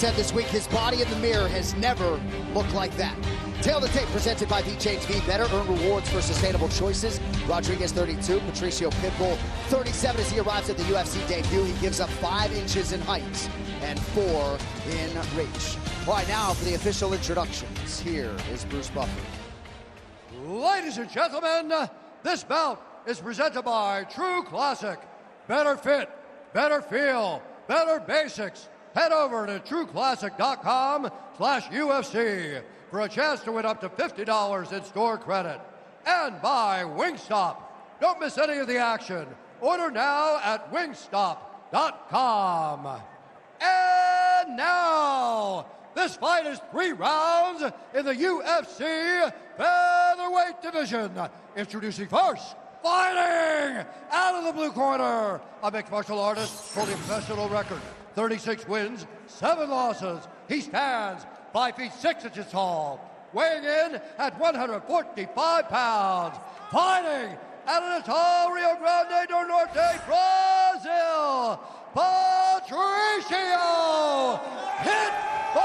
said this week his body in the mirror has never looked like that. Tail the tape presented by V-Change V. Better earn rewards for sustainable choices. Rodríguez 32, Patricio Pitbull 37 as he arrives at the UFC debut. He gives up 5 inches in height and 4 in reach. All right, now for the official introductions. Here is Bruce Buffer. Ladies and gentlemen, this bout is presented by True Classic. Better fit, better feel, better basics. Head over to trueclassic.com/UFC for a chance to win up to $50 in store credit. And by Wingstop. Don't miss any of the action. Order now at wingstop.com. And now, this fight is 3 rounds in the UFC featherweight division. Introducing first, fighting out of the blue corner, a mixed martial artist holding a professional record. 36 wins, 7 losses. He stands 5 feet 6 inches tall, weighing in at 145 pounds. Fighting out of the tall Rio Grande do Norte, Brazil, Patricio Pitbull.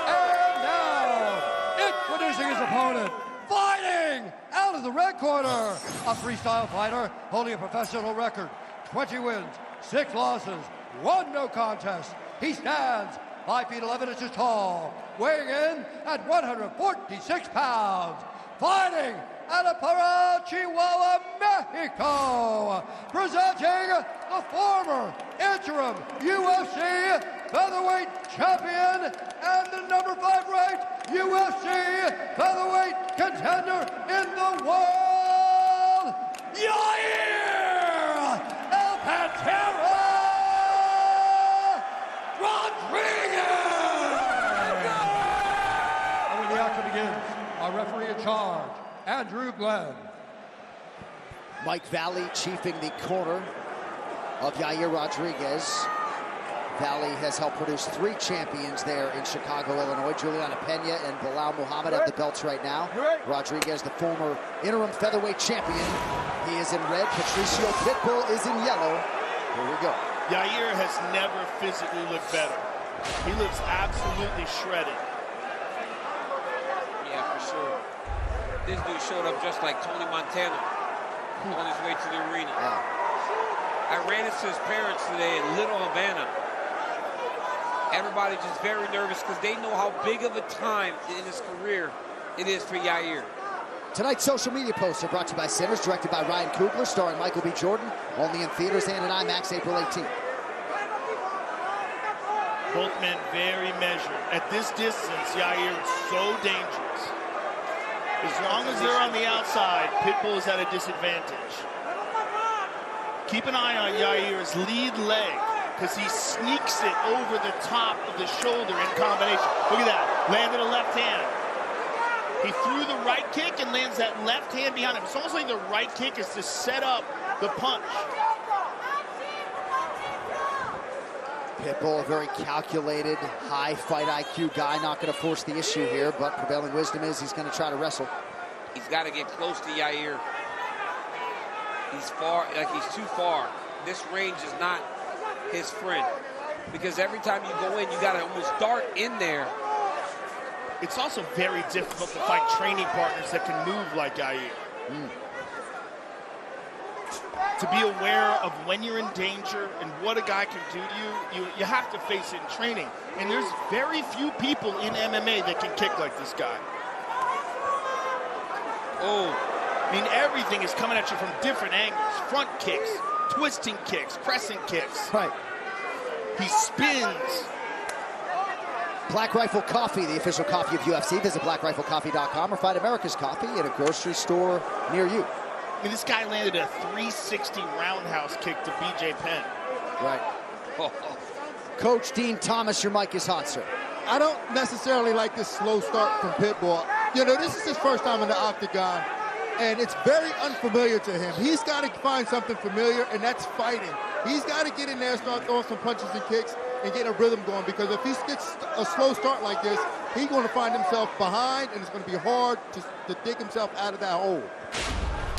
And now, introducing his opponent, fighting out of the red corner, a freestyle fighter holding a professional record. 20 wins, 6 losses, 1 no contest. He stands 5 feet 11 inches tall, weighing in at 146 pounds. Fighting out of Parral, Chihuahua, Mexico, presenting the former interim UFC featherweight champion and the number 5 ranked UFC featherweight contender in the world, Yair! Pantera Rodríguez! And when the action begins, our referee in charge, Andrew Glenn. Mike Valley chiefing the corner of Yair Rodríguez. Valley has helped produce 3 champions there in Chicago, Illinois. Juliana Pena and Bilal Muhammad have the belts right now. Rodríguez, the former interim featherweight champion. He is in red. Patricio Pitbull is in yellow. Here we go. Yair has never physically looked better. He looks absolutely shredded. Yeah, for sure. This dude showed up just like Tony Montana on his way to the arena. I ran into his parents today in Little Havana. Everybody just very nervous because they know how big of a time in his career it is for Yair. Tonight's social media posts are brought to you by Sinners, directed by Ryan Coogler, starring Michael B. Jordan, only in theaters and in IMAX April 18th. Both men very measured. At this distance, Yair is so dangerous. As long as they're on the outside, Pitbull is at a disadvantage. Keep an eye on Yair's lead leg, because he sneaks it over the top of the shoulder in combination. Look at that, landed a left hand. He threw the right kick and lands that left hand behind him. It's almost like the right kick is to set up the punch. Pitbull, a very calculated, high fight IQ guy, not going to force the issue here, but prevailing wisdom is he's going to try to wrestle. He's got to get close to Yair. He's far, like he's too far. This range is not his friend, because every time you go in, you got to almost dart in there. It's also very difficult to find training partners that can move like Yair. To be aware of when you're in danger and what a guy can do to you, you have to face it in training. And there's very few people in MMA that can kick like this guy. Oh, I mean, everything is coming at you from different angles. Front kicks, twisting kicks, pressing kicks. Right. He spins. Black Rifle Coffee, the official coffee of UFC. Visit blackriflecoffee.com or find America's Coffee at a grocery store near you. I mean, this guy landed a 360 roundhouse kick to BJ Penn. Right. Coach Dean Thomas, your mic is hot, sir. I don't necessarily like this slow start from Pitbull. You know, this is his first time in the octagon, and it's very unfamiliar to him. He's got to find something familiar, and that's fighting. He's got to get in there, start throwing some punches and kicks, and get a rhythm going, because if he gets a slow start like this, he's going to find himself behind, and it's going to be hard to dig himself out of that hole.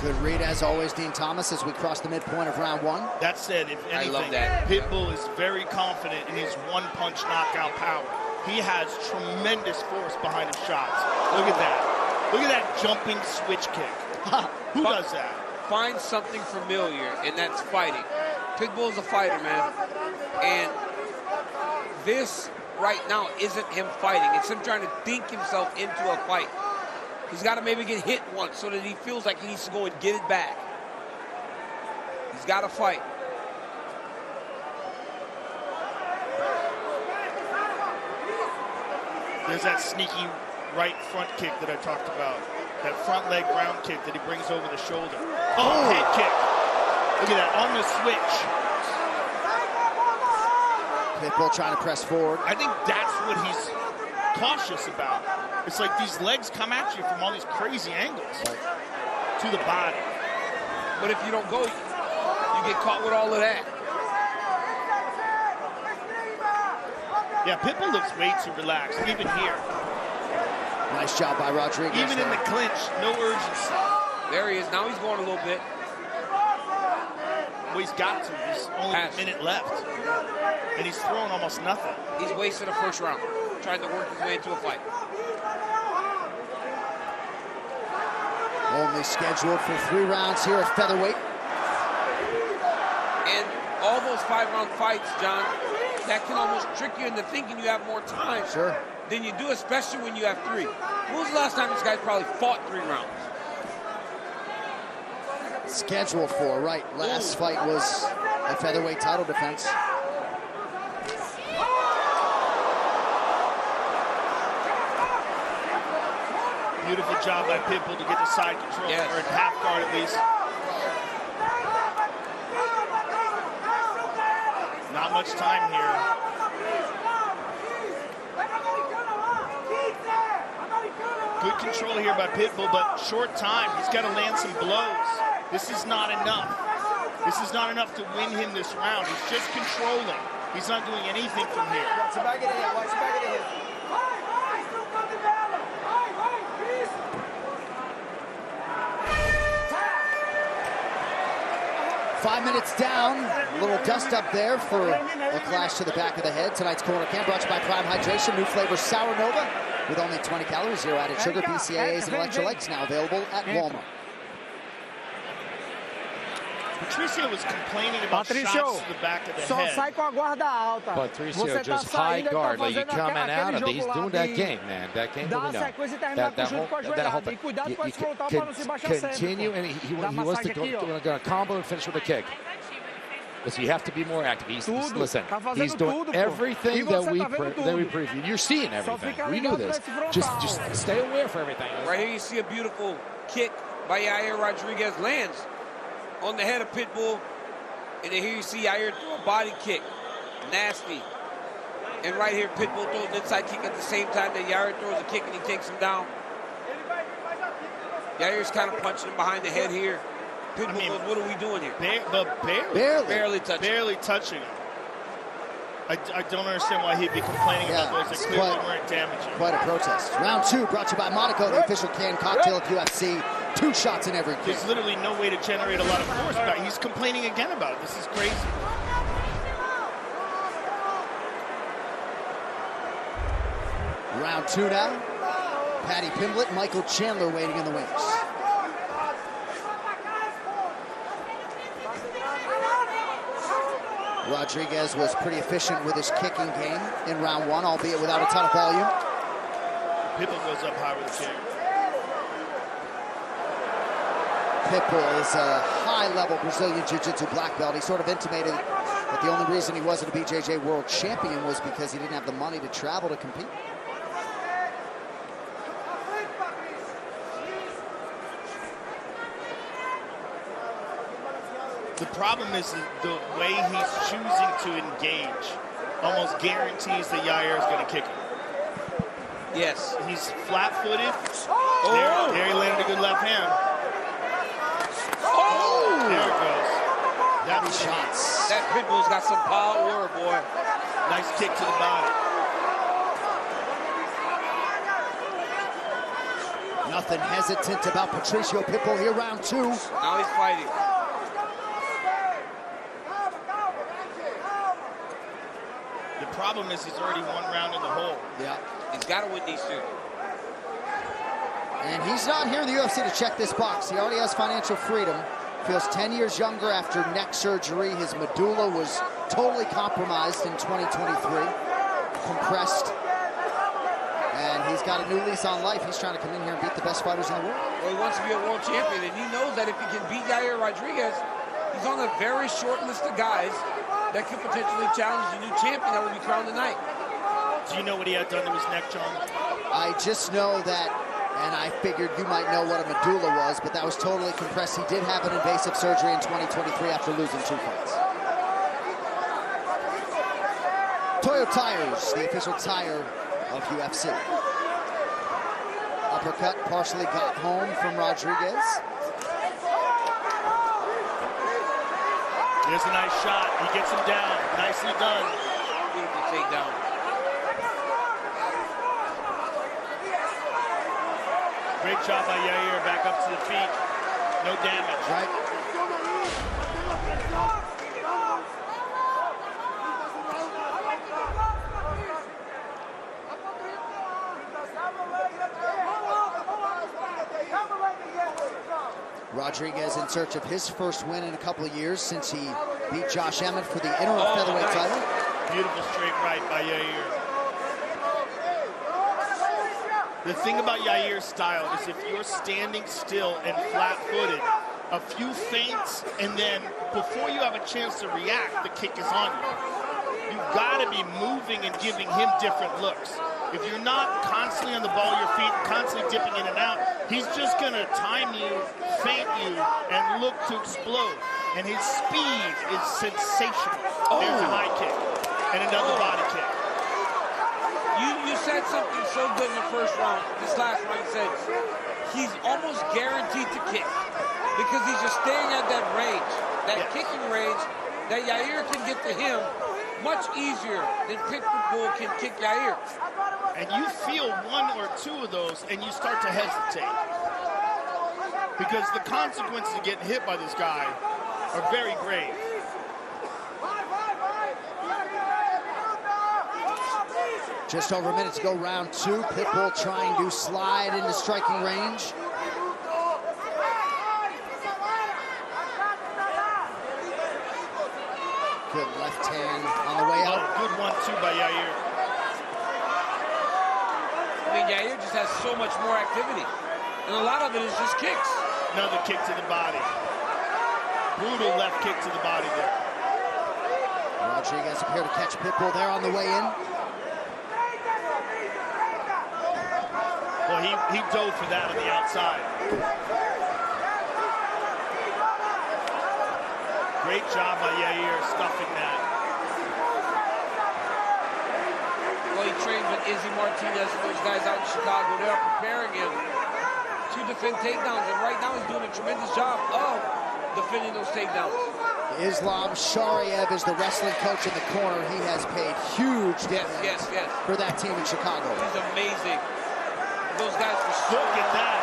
Good read, as always, Dean Thomas, as we cross the midpoint of round one. That said, if anything, I love that. Pitbull is very confident in his one-punch knockout power. He has tremendous force behind his shots. Look at that. Look at that jumping switch kick. Who does that? Find something familiar, and that's fighting. Pitbull's a fighter, man. And this right now isn't him fighting. It's him trying to think himself into a fight. He's got to maybe get hit once so that he feels like he needs to go and get it back. He's got to fight. There's that sneaky right front kick that I talked about. That front leg round kick that he brings over the shoulder. Oh, head kick. Look at that, on the switch. Pitbull trying to press forward. I think that's what he's cautious about. It's like these legs come at you from all these crazy angles to the body. But if you don't go, you get caught with all of that. Yeah, Pitbull looks way too relaxed, even here. Nice job by Rodríguez. Even in the clinch, no urgency. There he is. Now he's going a little bit. Well, he's got to. There's only a minute left. And he's throwing almost nothing. He's wasted a first round, trying to work his way into a fight. Only scheduled for 3 rounds here at featherweight. And all those 5-round fights, John, that can almost trick you into thinking you have more time than you do, especially when you have 3. When was the last time this guy's probably fought 3 rounds? Scheduled for, right. Last fight was a featherweight title defense. Beautiful job by Pitbull to get the side control, or in half guard at least. Not much time here. Good control here by Pitbull, but short time. He's got to land some blows. This is not enough. This is not enough to win him this round. He's just controlling. He's not doing anything from here. Watch the back of the head. Watch the back of the head. 5 minutes down. A little dust up there for a clash to the back of the head. Tonight's corner camp brought to you by Prime Hydration. New flavor Sour Nova with only 20 calories, 0 added sugar, BCAAs, and electrolytes. Now available at Walmart. Patricio was complaining about shots to the back of the head. Sai com a guarda alta. Patricio just high guard, like you coming out of, he's doing that game, man. That game, Dá a sequência e terminar com chute com a joelhada. E cuidado com esse frontal para não se baixar sempre. Continue, and he wants to go combo and finish with a kick. Listen, you have to be more active. He's doing everything that we previewed. You're seeing everything. We knew this. Just stay aware for everything. Right here you see a beautiful kick by Yair Rodríguez lands on the head of Pitbull. And then here you see Yair throw a body kick. Nasty. And right here, Pitbull throws an inside kick at the same time that Yair throws a kick and he takes him down. Yair's kind of punching him behind the head here. Pitbull goes, what are we doing here? Barely touching him. I don't understand why he'd be complaining about those that clearly weren't damaging. Quite a protest. Round 2 brought to you by Monaco, the official canned cocktail of UFC. 2 shots in every kick. There's literally no way to generate a lot of force about it. He's complaining again about it. This is crazy. Round 2 now. Paddy Pimblett, Michael Chandler waiting in the wings. Rodríguez was pretty efficient with his kicking game in round 1, albeit without a ton of volume. Pitbull goes up high with a kick. Pitbull is a high-level Brazilian Jiu-Jitsu black belt. He sort of intimated that the only reason he wasn't a BJJ world champion was because he didn't have the money to travel to compete. The problem is the way he's choosing to engage almost guarantees that Yair is going to kick him. Yes. He's flat-footed. There he landed a good left hand. There it goes. That's shots. That Pitbull's got some power, boy. Nice kick to the body. Nothing hesitant about Patricio Pitbull here, round 2. Now he's fighting. The problem is he's already 1 round in the hole. Yeah. He's got to win these 2. And he's not here in the UFC to check this box. He already has financial freedom. Feels 10 years younger after neck surgery. His medulla was totally compromised in 2023. Compressed. And he's got a new lease on life. He's trying to come in here and beat the best fighters in the world. Well, he wants to be a world champion, and he knows that if he can beat Yair Rodríguez, he's on a very short list of guys that could potentially challenge the new champion that will be crowned tonight. Do you know what he had done to his neck, John? I just know that, and I figured you might know what a medulla was, but that was totally compressed. He did have an invasive surgery in 2023 after losing 2 fights. Toyo Tires, the official tire of UFC. Uppercut partially got home from Rodríguez. There's a nice shot. He gets him down. Nicely done. Beautiful takedown. Great job by Yair. Back up to the feet. No damage. Right. Rodríguez in search of his first win in a couple of years since he beat Josh Emmett for the interim featherweight title. Beautiful straight right by Yair. The thing about Yair's style is if you're standing still and flat-footed, a few feints, and then before you have a chance to react, the kick is on you. You've got to be moving and giving him different looks. If you're not constantly on the ball of your feet, constantly dipping in and out, he's just going to time you, feint you, and look to explode. And his speed is sensational. There's a high kick and another body kick. You said something so good in the first round. This last round, you said he's almost guaranteed to kick because he's just staying at that range, that kicking range that Yair can get to him much easier than Pitbull can kick Yair. And you feel 1 or 2 of those and you start to hesitate. Because the consequences of getting hit by this guy are very grave. Just over a minute to go, round 2. Pitbull trying to slide into striking range. Good left hand on the way out. Good 1-2 by Yair. I mean, Yair just has so much more activity. And a lot of it is just kicks. Another kick to the body. Brutal left kick to the body there. Rodríguez appeared to catch Pitbull there on the way in. Well, he dove for that on the outside. Great job by Yair stuffing that. Well, he trains with Izzy Martinez and those guys out in Chicago. They're preparing him to defend takedowns, and right now he's doing a tremendous job of defending those takedowns. Islam Shariev is the wrestling coach in the corner. He has paid huge dividends for that team in Chicago. He's amazing. Those guys were so Look at that.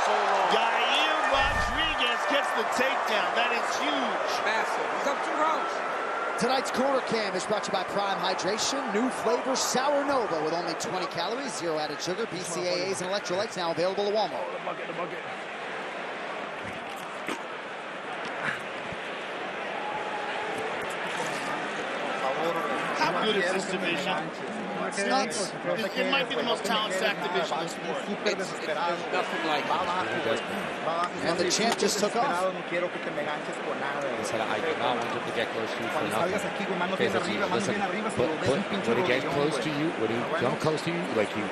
So long. Yair Rodríguez gets the takedown. That is huge. Massive. He's up 2 rounds. Tonight's Corner Cam is brought to you by Prime Hydration. New flavor Sour Nova with only 20 calories, 0 added sugar, BCAAs, and electrolytes, now available at Walmart. The bucket. How good is this division? It's nuts. It might be the most talent-stacked division in the sport. It's nothing like it. And the champ just took off. I said I do not want him to get close to you for nothing. Okay, listen, but when he gets close to you, when he comes close to you, like you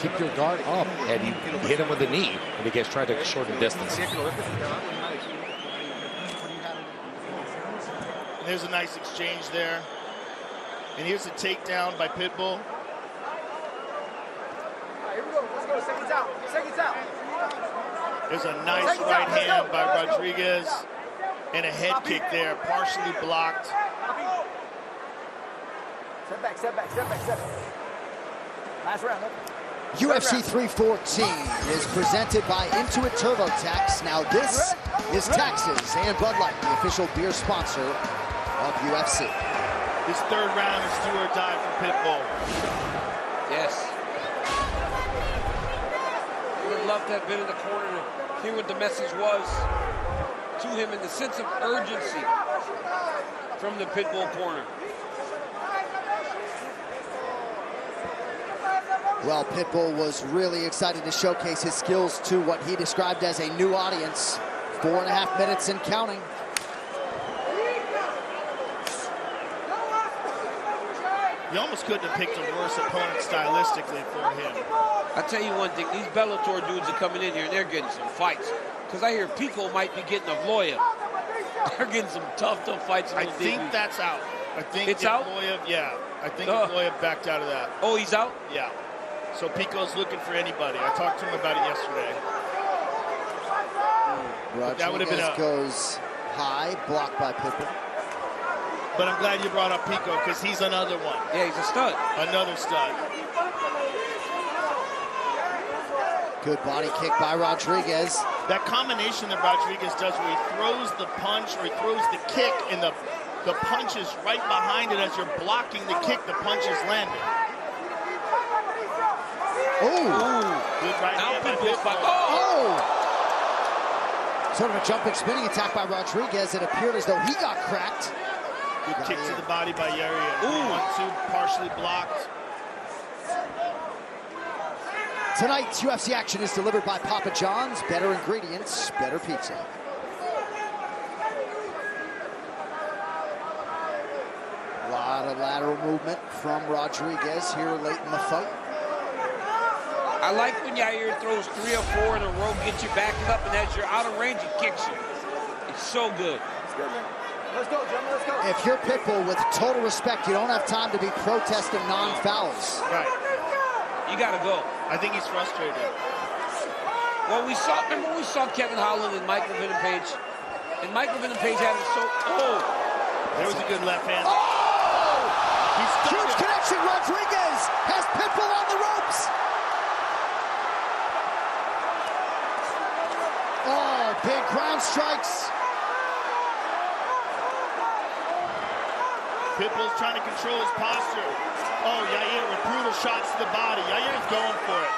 keep your guard up and you hit him with a knee when he gets trying to shorten distance. There's a nice exchange there. And here's a takedown by Pitbull. Here we go. Let's go. Seconds out. Seconds out. There's a nice right hand by Rodríguez. And a head kick there, partially blocked. Step back, step back, step back, step back. Last round. UFC 314 is presented by Intuit TurboTax. Now this is Taxes and Bud Light, the official beer sponsor of UFC. This third round is do or die for Pitbull. Yes. Would have loved to have been in the corner to hear what the message was to him in the sense of urgency from the Pitbull corner. Well, Pitbull was really excited to showcase his skills to what he described as a new audience. 4.5 minutes and counting. You almost couldn't have picked a worse opponent stylistically for him. I'll tell you one thing, these Bellator dudes are coming in here and they're getting some fights. Because I hear Pico might be getting a Loya. They're getting some tough fights. I think that's out. I think it's out? Loya, yeah. I think Loya backed out of that. Oh, he's out? Yeah. So Pico's looking for anybody. I talked to him about it yesterday. That would have been goes high, blocked by Pitbull. But I'm glad you brought up Pico because he's another one. Yeah, he's a stud. Another stud. Good body kick by Rodríguez. That combination that Rodríguez does where he throws the punch or he throws the kick and the punch is right behind it as you're blocking the kick, the punch is landing. Good right hand by Pitbull. Sort of a jumping, spinning attack by Rodríguez. It appeared as though he got cracked. Good kick to the body by Yair. 1-2, partially blocked. Tonight's UFC action is delivered by Papa John's. Better ingredients, better pizza. A lot of lateral movement from Rodríguez here late in the fight. I like when Yair throws 3 or 4 in a row, gets you backing up, and as you're out of range, he kicks you. It's so good. Let's go, man. Let's go, gentlemen, let's go. If you're Pitbull, with total respect, you don't have time to be protesting non-fouls. Right. You got to go. I think he's frustrated. Well, remember when we saw Kevin Holland and Michael Venom Page? And Michael Venom Page had him so... There was a good left hand. Huge connection. Rodríguez has Pitbull on the ropes. Big ground strikes. Pitbull's trying to control his posture. Yair with brutal shots to the body. Yair's going for it.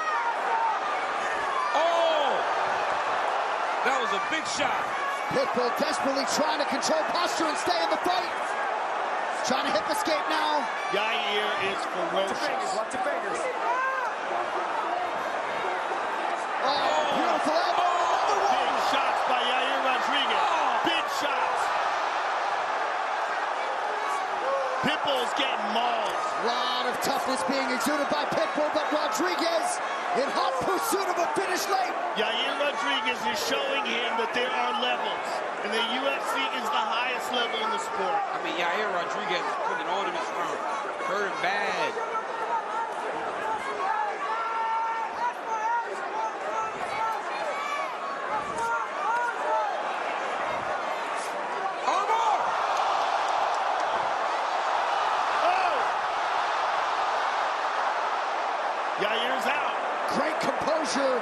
That was a big shot. Pitbull desperately trying to control posture and stay in the fight. Trying to hip escape now. Yair is ferocious. Watch your fingers. Beautiful elbow. Big shots by Yair Rodríguez. Big shots. Pitbull's getting mauled. A lot of toughness being exuded by Pitbull, but Rodríguez in hot pursuit of a finish late. Yair Rodríguez is showing him that there are levels, and the UFC is the highest level in the sport. I mean, Yair Rodríguez is putting on him this round. Hurt him bad. Yair's out. Great composure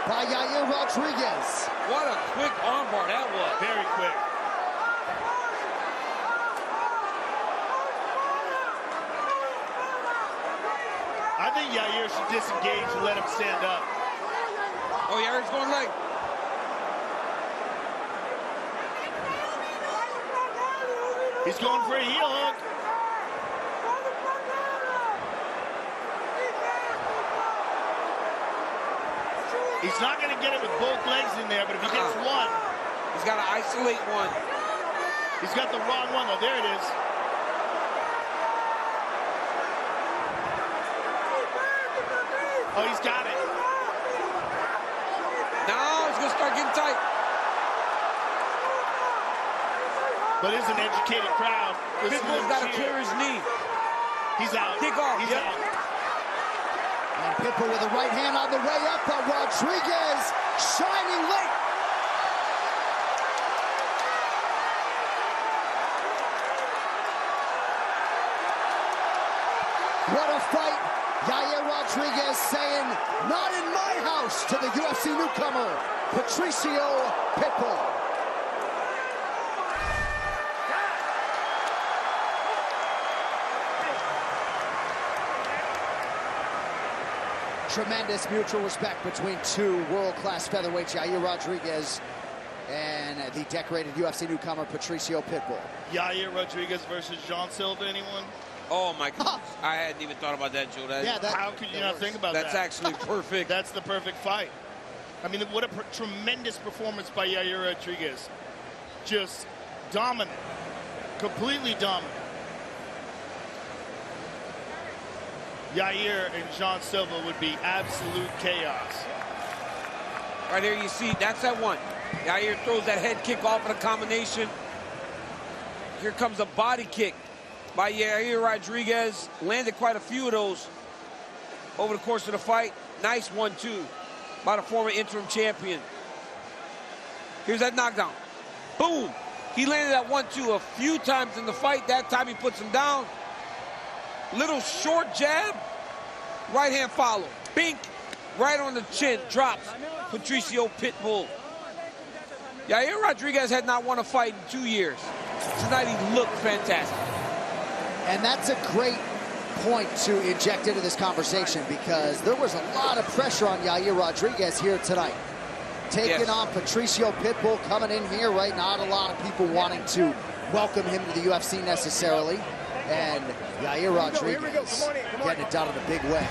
by Yair Rodríguez. What a quick armbar that was. Very quick. I think Yair should disengage and let him stand up. Yair's going leg. He's going for a heel hook. He's not going to get it with both legs in there, but if he gets one. He's got to isolate one. He's got the wrong one, though. There it is. He's got it. Now he's going to start getting tight. But it's an educated crowd. Pitbull's got to clear his knee. He's out. Kick off. He's out. And Pitbull with the right hand on the way up, but Rodríguez shining late. What a fight. Yair Rodríguez Rodríguez saying, "Not in my house," to the UFC newcomer, Patricio Pitbull. Tremendous mutual respect between two world-class featherweights, Yair Rodríguez and the decorated UFC newcomer, Patricio Pitbull. Yair Rodríguez versus Jean Silva, anyone? Oh, my goodness. I hadn't even thought about that, Joe. How could you not think about that? That's actually perfect. That's the perfect fight. I mean, what a tremendous performance by Yair Rodríguez. Just dominant. Completely dominant. Yair and Jean Silva would be absolute chaos. Right there you see, that's that one. Yair throws that head kick off in a combination. Here comes a body kick by Yair Rodríguez. Landed quite a few of those over the course of the fight. Nice 1-2 by the former interim champion. Here's that knockdown. Boom! He landed that 1-2 a few times in the fight. That time he puts him down. Little short jab, right hand follow. Bink, right on the chin, drops Patricio Pitbull. Yair Rodríguez had not won a fight in 2 years. Tonight he looked fantastic. And that's a great point to inject into this conversation, because there was a lot of pressure on Yair Rodríguez here tonight. Taking on Patricio Pitbull, coming in here, right? Not a lot of people wanting to welcome him to the UFC necessarily. And Yair Rodríguez getting it done in a big way.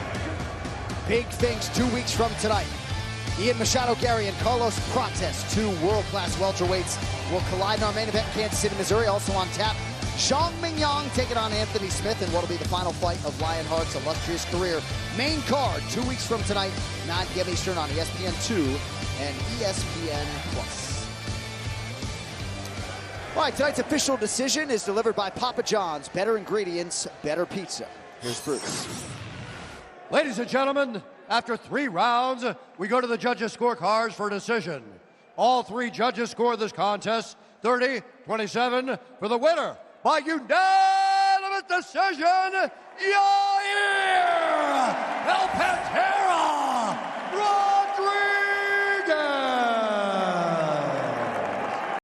Big things 2 weeks from tonight. Ian Machado-Gary and Carlos Prates, two world-class welterweights, will collide in our main event in Kansas City, Missouri. Also on tap, Xiong Mingyang taking on Anthony Smith in what will be the final fight of Lionheart's illustrious career. Main card 2 weeks from tonight, 9 p.m. Eastern on ESPN2 and ESPN+. All right, tonight's official decision is delivered by Papa John's. Better ingredients, better pizza. Here's Bruce. Ladies and gentlemen, after 3 rounds, we go to the judges' scorecards for a decision. All 3 judges scored this contest 30-27 for the winner by unanimous decision, Yair El Pantera